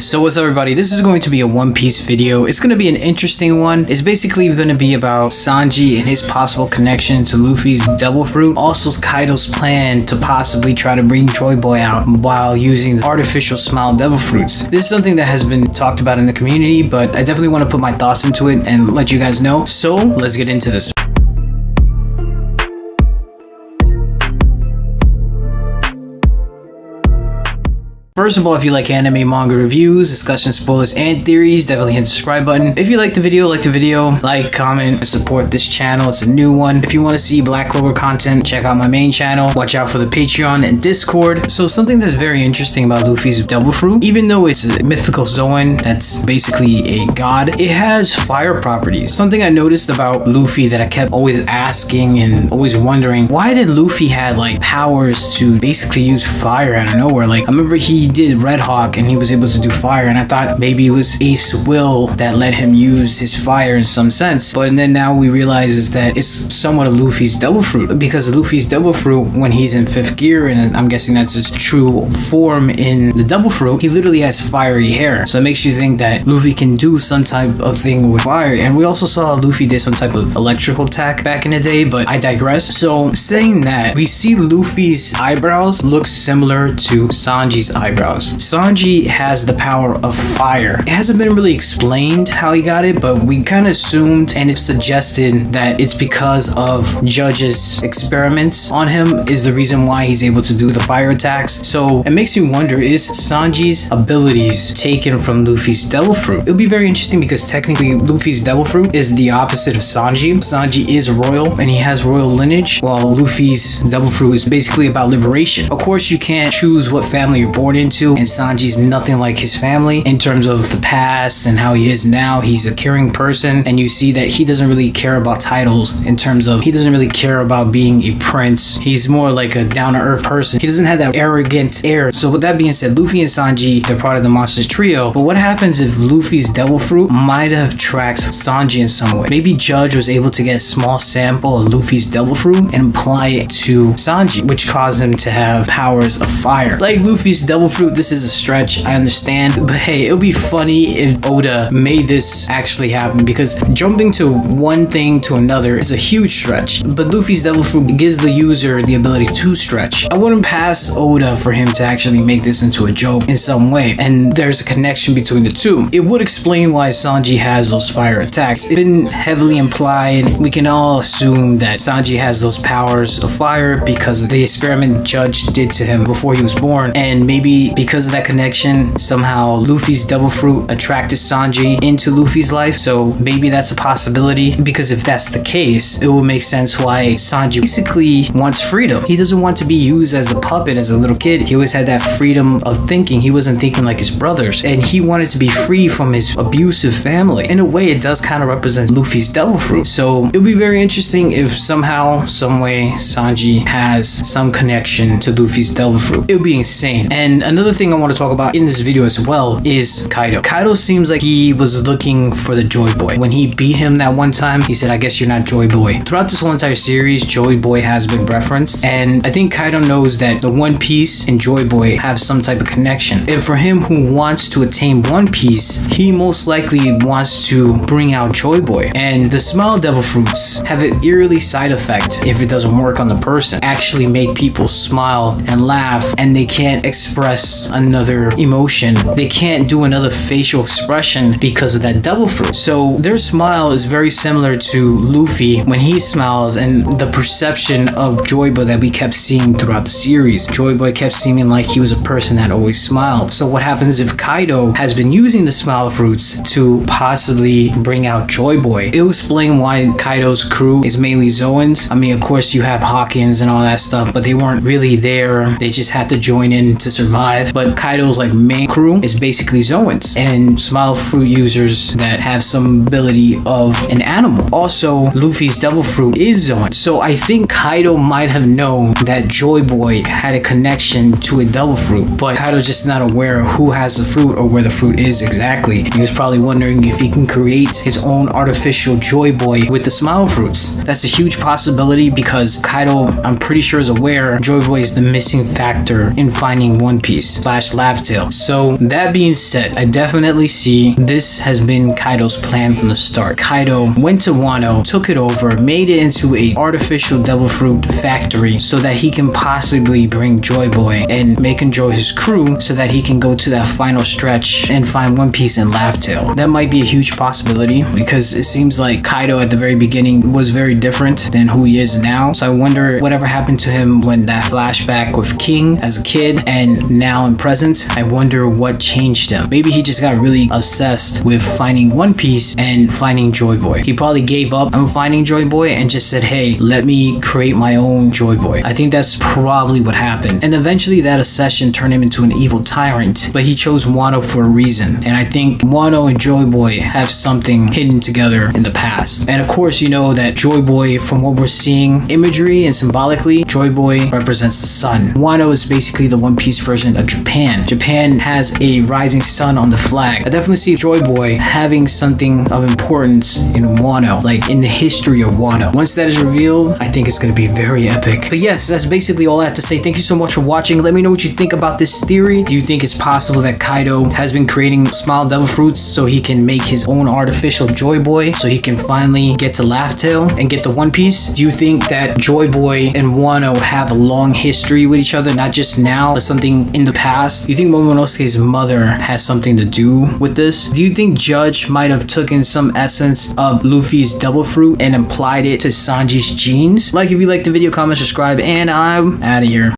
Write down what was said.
So what's up everybody, this is going to be a One Piece video. It's going to be an interesting one. It's basically going to be about Sanji and his possible connection to Luffy's devil fruit. Also Kaido's plan to possibly try to bring joyboy out while using artificial smile devil fruits. This is something that has been talked about in the community, but I definitely want to put my thoughts into it and let you guys know. So let's get into this. First of all, if you like anime, manga reviews, discussion, spoilers, and theories, definitely hit the subscribe button. If you like the video, like, comment, and support this channel. It's a new one. If you want to see Black Clover content, check out my main channel. Watch out for the Patreon and Discord. So something that's very interesting about Luffy's devil fruit, even though it's a mythical 𝙬𝚘𝚙𝚢 that's basically a god, it has fire properties. Something I noticed about Luffy that I kept always asking and always wondering, why did Luffy have like powers to basically use fire out of nowhere? Like I remember he did Red Hawk and he was able to do fire, and I thought maybe it was Ace Will that let him use his fire in some sense, but then now we realize is that it's somewhat of Luffy's devil fruit, because Luffy's devil fruit, when he's in 5th gear, and I'm guessing that's his true form in the devil fruit, he literally has fiery hair. So it makes you think that Luffy can do some type of thing with fire. And we also saw Luffy did some type of electrical attack back in the day, but I digress. So saying that, we see Luffy's eyebrows look similar to Sanji's eyebrows. Sanji has the power of fire. It hasn't been really explained how he got it, but we kind of assumed and it suggested that it's because of Judge's experiments on him is the reason why he's able to do the fire attacks. So it makes me wonder, is Sanji's abilities taken from Luffy's devil fruit? It'll be very interesting because technically Luffy's devil fruit is the opposite of Sanji. Sanji is royal and he has royal lineage, while Luffy's devil fruit is basically about liberation. Of course, you can't choose what family you're born into, and Sanji's nothing like his family in terms of the past and how he is now. He's a caring person, and you see that he doesn't really care about titles in terms of he doesn't really care about being a prince. He's more like a down-to-earth person. He doesn't have that arrogant air. So with that being said, Luffy and Sanji, they're part of the Monsters trio, but what happens if Luffy's devil fruit might have tracked Sanji in some way? Maybe Judge was able to get a small sample of Luffy's devil fruit and apply it to Sanji, which caused him to have powers of fire. Like Luffy's devil fruit, this is a stretch, I understand, but hey, it would be funny if Oda made this actually happen, because jumping to one thing to another is a huge stretch, but Luffy's devil fruit gives the user the ability to stretch. I wouldn't pass Oda for him to actually make this into a joke in some way, and there's a connection between the two. It would explain why Sanji has those fire attacks. It's been heavily implied. We can all assume that Sanji has those powers of fire because of the experiment Judge did to him before he was born, and maybe because of that connection, somehow Luffy's devil fruit attracted Sanji into Luffy's life. So maybe that's a possibility, because if that's the case, it will make sense why Sanji basically wants freedom. He doesn't want to be used as a puppet as a little kid. He always had that freedom of thinking. He wasn't thinking like his brothers, and he wanted to be free from his abusive family. In a way, it does kind of represent Luffy's devil fruit. So it'll be very interesting if somehow, some way, Sanji has some connection to Luffy's devil fruit. It would be insane. And another thing I want to talk about in this video as well is Kaido. Kaido seems like he was looking for the joyboy. When he beat him that one time, he said, I guess you're not joyboy. Throughout this whole entire series, joyboy has been referenced, and I think Kaido knows that the One Piece and joyboy have some type of connection. And for him who wants to attain One Piece, he most likely wants to bring out joyboy. And the smile devil fruits have an eerily side effect if it doesn't work on the person. Actually make people smile and laugh, and they can't express another emotion. They can't do another facial expression because of that devil fruit. So their smile is very similar to Luffy when he smiles, and the perception of joyboy that we kept seeing throughout the series. Joyboy kept seeming like he was a person that always smiled. So what happens if Kaido has been using the smile fruits to possibly bring out joyboy? It will explain why Kaido's crew is mainly 𝙬𝚘𝚙𝚢𝚛. I mean, of course you have Hawkins and all that stuff, but they weren't really there. They just had to join in to survive. But Kaido's like main crew is basically 𝙬𝚘𝚙𝚢𝚛 and smile fruit users that have some ability of an animal. Also, Luffy's devil fruit is 𝙬𝚘𝚙𝚢𝚛. So I think Kaido might have known that joyboy had a connection to a devil fruit, but Kaido's just not aware of who has the fruit or where the fruit is exactly. He was probably wondering if he can create his own artificial joyboy with the smile fruits. That's a huge possibility, because Kaido, I'm pretty sure, is aware joyboy is the missing factor in finding One Piece. piece / laugh tail. So that being said, I definitely see this has been Kaido's plan from the start. Kaido went to Wano, took it over, made it into a artificial devil fruit factory so that he can possibly bring Joy Boy and make enjoy his crew so that he can go to that final stretch and find One Piece and Laugh Tail. That might be a huge possibility because it seems like Kaido at the very beginning was very different than who he is now. So I wonder whatever happened to him when that flashback with King as a kid and now in present, I wonder what changed him. Maybe he just got really obsessed with finding One Piece and finding Joy Boy. He probably gave up on finding Joy Boy and just said, hey, let me create my own Joy Boy. I think that's probably what happened. And eventually that obsession turned him into an evil tyrant, but he chose Wano for a reason. And I think Wano and Joy Boy have something hidden together in the past. And of course, you know that Joy Boy, from what we're seeing imagery and symbolically, Joy Boy represents the sun. Wano is basically the One Piece version of Japan. Japan has a rising sun on the flag. I definitely see Joy Boy having something of importance in Wano, like in the history of Wano. Once that is revealed, I think it's going to be very epic. But yes, that's basically all I have to say. Thank you so much for watching. Let me know what you think about this theory. Do you think it's possible that Kaido has been creating small devil fruits so he can make his own artificial Joy Boy, so he can finally get to Laugh Tail and get the One Piece? Do you think that Joy Boy and Wano have a long history with each other, not just now, but something in the past? Do you think Momonosuke's mother has something to do with this? Do you think Judge might have taken some essence of Luffy's devil fruit and applied it to Sanji's genes? Like if you liked the video, comment, subscribe, and I'm out of here.